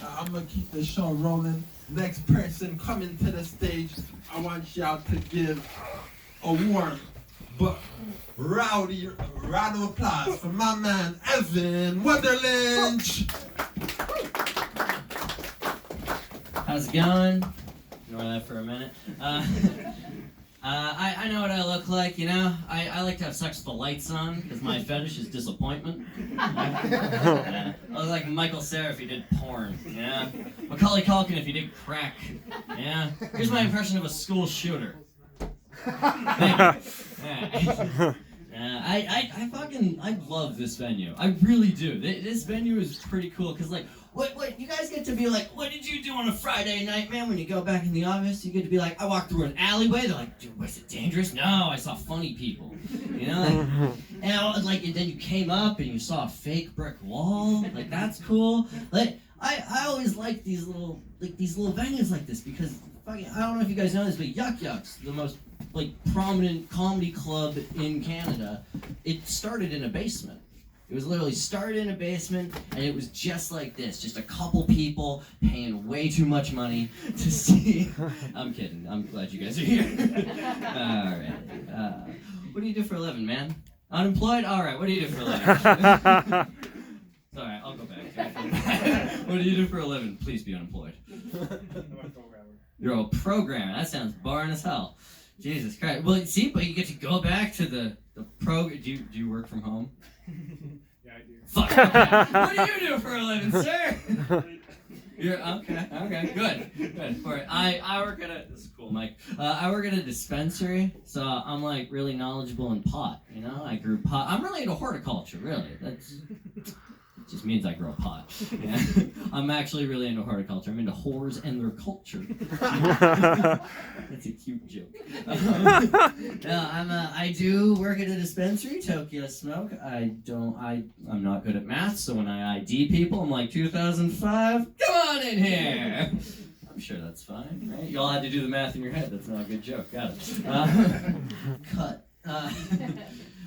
I'm gonna keep the show rolling. Next person coming to the stage, I want y'all to give a warm but rowdy round of applause for my man Evan Wonderland. How's it going? Ignore that for a minute. I know what I look like, you know? I like to have sex with the lights on, because my fetish is disappointment. I look like Michael Cera if he did porn, yeah? Macaulay Culkin if he did crack, yeah? Here's my impression of a school shooter. Thank you. I love this venue. I really do. This venue is pretty cool, because, like, what you guys get to be like, what did you do on a Friday night, man? When you go back in the office, you get to be like, I walked through an alleyway. They're like, dude, was it dangerous? No, I saw funny people. You know, and then you came up and you saw a fake brick wall. Like, that's cool. Like, I always like these little venues like this, because fucking, I don't know if you guys know this, but Yuck Yucks, the most prominent comedy club in Canada, it started in a basement. It was literally started in a basement, and it was just like this. Just a couple people paying way too much money to see. I'm kidding. I'm glad you guys are here. All right. What do you do for a living, man? Unemployed? All right. What do you do for a living? Sorry, I'll go back. What do you do for a living? Please be unemployed. You're a programmer. That sounds boring as hell. Jesus Christ. Well, see, but you get to go back to the program. Do you work from home? Yeah, I do. Fuck. Okay. What do you do for a living, sir? You're okay. Good. All right. I work at this is cool, Mike. I work at a dispensary, so I'm like really knowledgeable in pot. You know, I grew pot. I'm really into horticulture. Really, it just means I grow pot. Yeah. I'm actually really into horticulture. I'm into whores and their culture. That's a cute joke. I do work at a dispensary, Tokyo Smoke. I'm not good at math, so when I ID people, I'm like, 2005, come on in here. I'm sure that's fine, right? You all had to do the math in your head. That's not a good joke. Got it. Cut.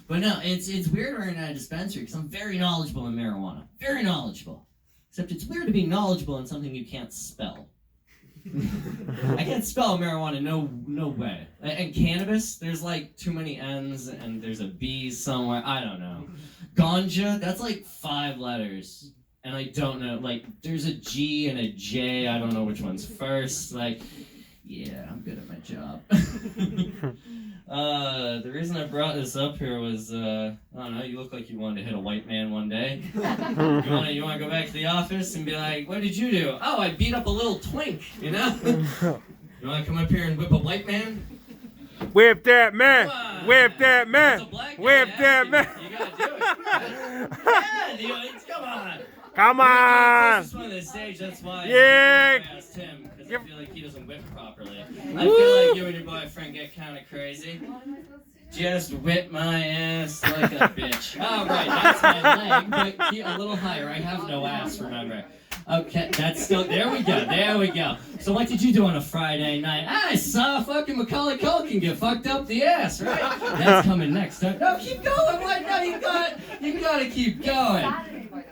But no, it's weird working at a dispensary because I'm very knowledgeable in marijuana. Very knowledgeable. Except it's weird to be knowledgeable in something you can't spell. I can't spell marijuana, no way. And cannabis, there's like too many N's and there's a B somewhere. I don't know. Ganja, that's like 5 letters. And I don't know, like there's a G and a J. I don't know which one's first. Like, yeah, I'm good at my job. The reason I brought this up here was, I don't know, you look like you wanted to hit a white man one day. You want to go back to the office and be like, what did you do? Oh, I beat up a little twink, you know? You want to come up here and whip a white man? Whip that man! Whip that man! Whip that man! You gotta do it. Yeah, come on! Come on! This one on the stage, that's why Yeah. I asked him, because I feel like he doesn't whip properly. I feel like you and your boyfriend get kind of crazy. Just whip my ass like a bitch. Oh, right, that's my leg, but a little higher. I have no ass, remember. Okay, that's still, there we go. So what did you do on a Friday night? I saw fucking Macaulay Culkin get fucked up the ass, right? That's coming next. No, keep going. What? No, you gotta keep going.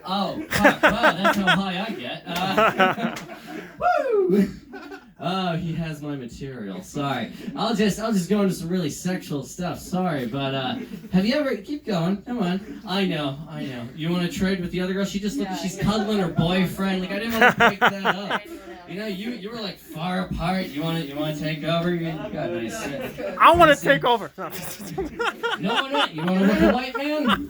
Oh, fuck, wow, that's how high I get. Woo! Oh, he has my material. Sorry. I'll just go into some really sexual stuff. Sorry, but have you ever keep going? Come on. I know. You want to trade with the other girl? She just looked. She's cuddling her boyfriend. Like I didn't want to break that up. You know, you were like far apart. You want to take over? You got nice. I want to take over. No, you want to whip a white man?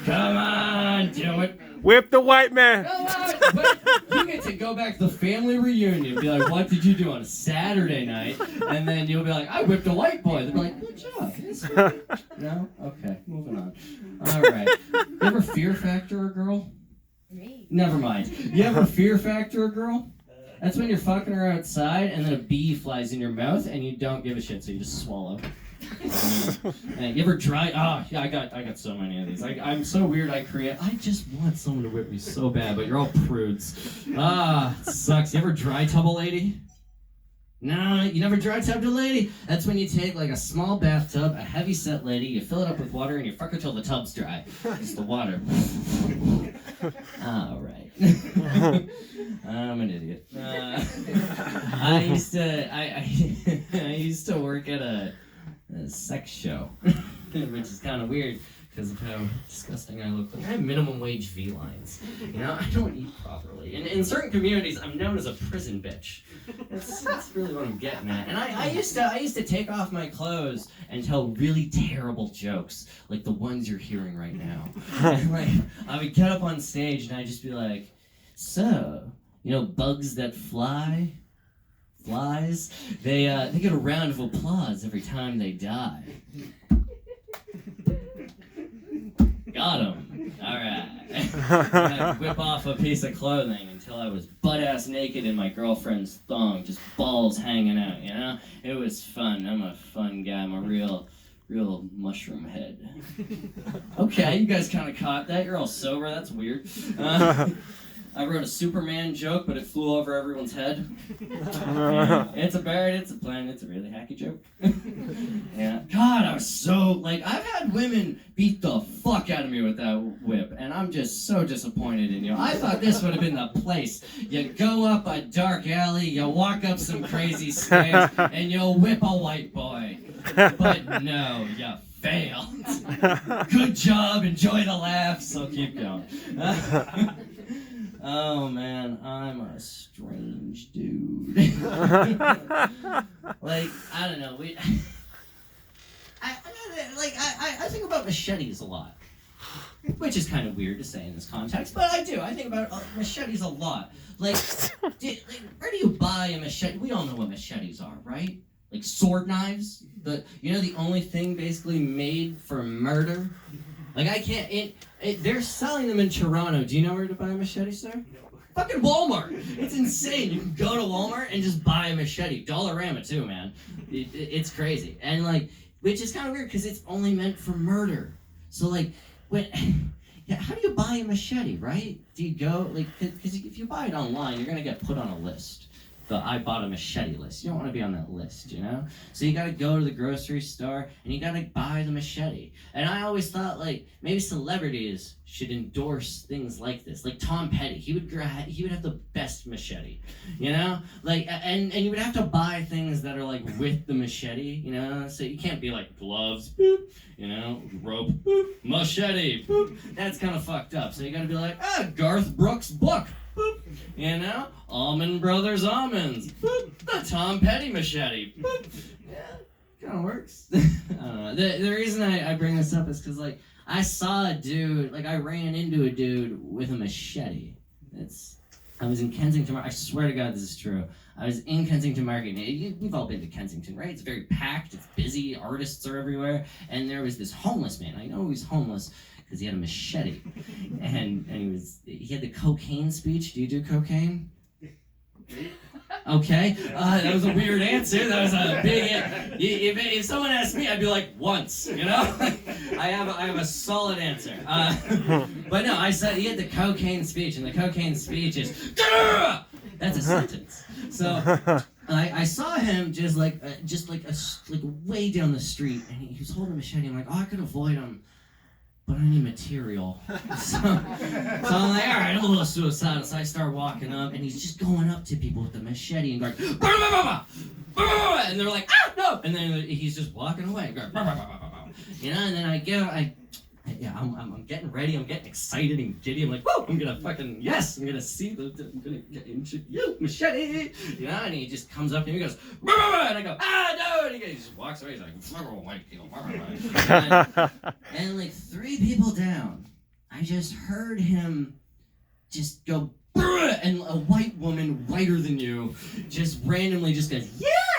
Come on, do it. Whip the white man. Come on, but you get to go back to the family reunion. Be like, what did you do on a Saturday night? And then you'll be like, I whipped a white boy. They'll be like, good job. No? Okay, moving on. All right. You ever fear factor a girl? Me? Never mind. You ever fear factor a girl? That's when you're fucking her outside and then a bee flies in your mouth and you don't give a shit, so you just swallow. And you ever try? Oh, yeah, I got so many of these. I'm so weird. I just want someone to whip me so bad, but you're all prudes. It sucks. You ever dry tub a lady? No, you never dry tubbed a lady? That's when you take like a small bathtub, a heavy set lady, you fill it up with water, and you fuck her till the tub's dry. Just the water. All right. I'm an idiot. I used to work at a sex show, which is kind of weird because of how disgusting I look. Like, I have minimum wage felines. You know, I don't eat properly. In certain communities, I'm known as a prison bitch. That's really what I'm getting at. And I used to take off my clothes and tell really terrible jokes, like the ones you're hearing right now. And like, I would get up on stage and I'd just be like, so, you know, bugs that flies, they get a round of applause every time they die. Got him. All right. I'd whip off a piece of clothing until I was butt-ass naked in my girlfriend's thong, just balls hanging out, you know? It was fun. I'm a fun guy. I'm a real mushroom head. Okay, you guys kind of caught that. You're all sober. That's weird. I wrote a Superman joke, but it flew over everyone's head. Yeah, it's a bird, it's a plane, it's a really hacky joke. Yeah. God, I was so, like, I've had women beat the fuck out of me with that whip, and I'm just so disappointed in you. I thought this would have been the place. You go up a dark alley, you walk up some crazy stairs, and you'll whip a white boy. But no, you failed. Good job, enjoy the laughs, so keep going. Oh man, I'm a strange dude. Like, I don't know. I think about machetes a lot, which is kind of weird to say in this context, but I do. I think about machetes a lot. Like, where do you buy a machete? We all know what machetes are, right? Like sword knives. The only thing basically made for murder. Like, I can't. They're selling them in Toronto. Do you know where to buy a machete, sir? No. Fucking Walmart. It's insane. You can go to Walmart and just buy a machete. Dollarama too, man. It's crazy. And like, which is kind of weird because it's only meant for murder. So like, how do you buy a machete, right? Do you go like? Because if you buy it online, you're gonna get put on a list. The I bought a machete list. You don't want to be on that list, you know? So you gotta go to the grocery store and you gotta buy the machete. And I always thought like maybe celebrities should endorse things like this. Like Tom Petty, he would have the best machete, you know? Like and you would have to buy things that are like with the machete, you know? So you can't be like gloves, boop, you know, rope, boop, machete, boop. That's kind of fucked up. So you gotta be like, Garth Brooks book. Boop, you know, Almond Brothers almonds. Boop, the Tom Petty machete. Boop. Yeah, kind of works. I don't know. The reason I bring this up is because like I saw a dude, like I ran into a dude with a machete. I was in Kensington. I swear to God, this is true. I was in Kensington Market. You've all been to Kensington, right? It's very packed. It's busy. Artists are everywhere. And there was this homeless man. I know he's homeless because he had a machete, and he had the cocaine speech. Do you do cocaine? Okay, that was a weird answer. That was a big. If someone asked me, I'd be like once. You know, I have a solid answer. But no, I said he had the cocaine speech, and the cocaine speech is that's a sentence. So. I saw him just like way down the street, and he was holding a machete. I'm like, I could avoid him, but I need material. So I'm like, all right, I'm a little suicidal. So I start walking up, and he's just going up to people with the machete and going, bah, bah, bah, bah, bah, and they're like, no! And then he's just walking away, going, bah, bah, bah, bah, bah. You know. And then I'm getting ready. I'm getting excited and giddy. I'm like, whoa! I'm gonna see I'm gonna get into you, machete. You know. And he just comes up to me and goes, bah, bah, bah, and I go, no! And he just walks away. He's like, white people. And like 3 people down, I just heard him just go, and a white woman whiter than you just randomly just goes,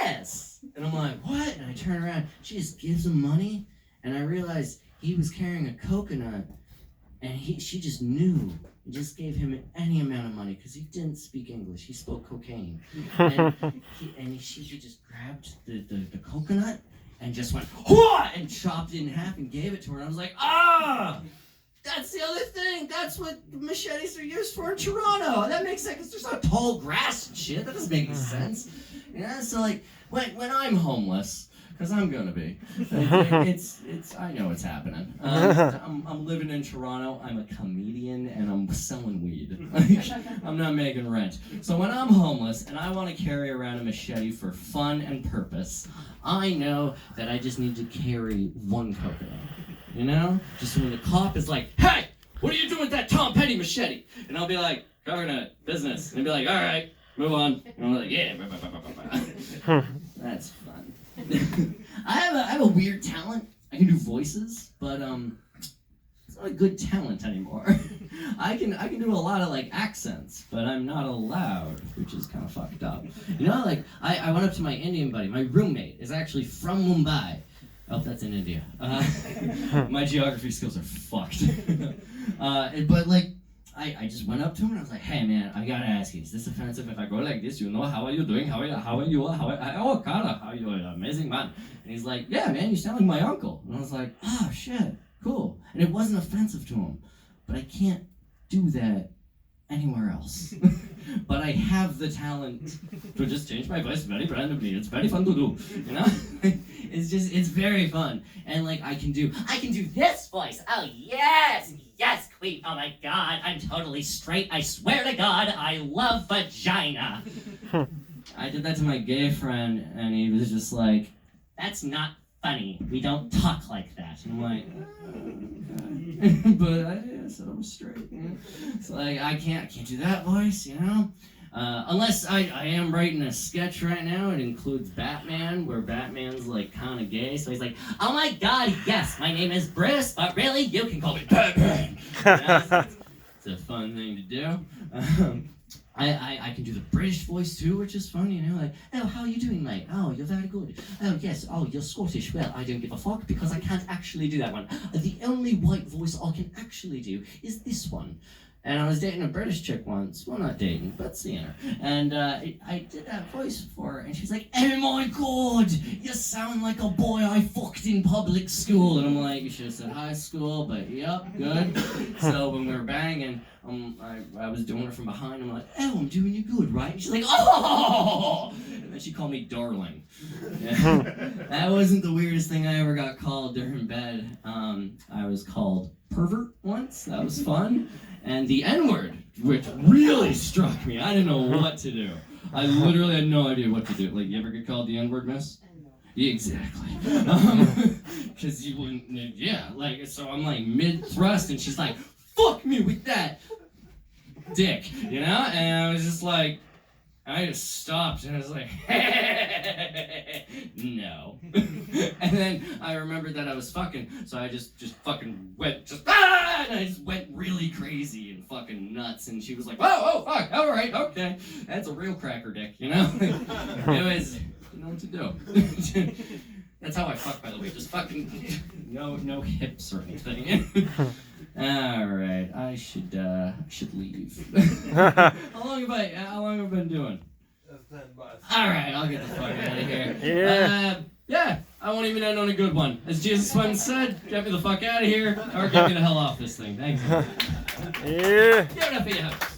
yes! And I'm like, what? And I turn around. She just gives him money, and I realized he was carrying a coconut, and she just knew and just gave him any amount of money because he didn't speak English. He spoke cocaine. And she just grabbed the coconut and just went, Hwah! And chopped it in half and gave it to her. And I was like, that's the other thing. That's what machetes are used for in Toronto. That makes sense because there's not tall grass and shit. That doesn't make any sense. Yeah, so like when I'm homeless, Because I'm gonna be. It's. I know what's happening. I'm living in Toronto. I'm a comedian and I'm selling weed. I'm not making rent. So when I'm homeless and I want to carry around a machete for fun and purpose, I know that I just need to carry one coconut. You know? Just when the cop is like, "Hey, what are you doing with that Tom Petty machete?" And I'll be like, "Coconut, business." And he'll be like, "All right, move on." And I'm like, "Yeah." That's fun. I have a weird talent. I can do voices, but it's not a good talent anymore. I can do a lot of like accents, but I'm not allowed, which is kind of fucked up. You know, like I went up to my Indian buddy. My roommate is actually from Mumbai. Oh, that's in India. My geography skills are fucked. But like, I just went up to him and I was like, "Hey man, I gotta ask you, is this offensive if I go like this? You know, how are you doing? How are you? Oh, Carla, how are you? Amazing man." And he's like, "Yeah man, you sound like my uncle." And I was like, "Oh shit, cool." And it wasn't offensive to him, but I can't do that anywhere else. But I have the talent to just change my voice very randomly. It's very fun to do, you know? It's very fun. And like I can do this voice. Oh yes, queen. Oh my god, I'm totally straight. I swear to God, I love vagina. I did that to my gay friend and he was just like, "That's not funny. We don't talk like that." And I'm like, okay. But I said I'm straight. You know? So like I can't do that voice, you know? Unless I am writing a sketch right now. It includes Batman, where Batman's like kind of gay. So he's like, "Oh my god, yes, my name is Bruce, but really you can call me Batman." It's a fun thing to do. I can do the British voice too, which is fun, you know, like, "Oh, how are you doing, mate? Oh, you're very good. Oh, yes. Oh, you're Scottish. Well, I don't give a fuck because I can't actually do that one. The only white voice I can actually do is this one." And I was dating a British chick once. Well, not dating, but seeing her. And I did that voice for her, and she's like, "Oh my god, you sound like a boy I fucked in public school." And I'm like, "You should have said high school, but yep, good." So when we were banging, I was doing it from behind. I'm like, "Oh, I'm doing you good, right?" And she's like, "Oh!" And then she called me darling. Yeah. That wasn't the weirdest thing I ever got called during bed. I was called pervert once. That was fun. And the N-word, which really struck me. I didn't know what to do. I literally had no idea what to do. Like, you ever get called the N-word, miss? Yeah, exactly. Because you wouldn't, yeah, like, so I'm like mid-thrust, and she's like, "Fuck me with that dick," you know? And I was just like, I just stopped, and I was like, no. And then I remembered that I was fucking, so I just fucking went, and I just went really crazy and fucking nuts, and she was like, "Oh, fuck, all right, okay. That's a real cracker dick," you know? It was, you know what to do. That's how I fuck, by the way, just fucking, no hips or anything. All right, I should leave. How long have I been doing? That's 10 bucks. All right, I'll get the fuck out of here. Yeah. Yeah, I won't even end on a good one. As Jesus once said, "Get me the fuck out of here, or get me the hell off this thing." Thanks. Yeah. Give it up for your host.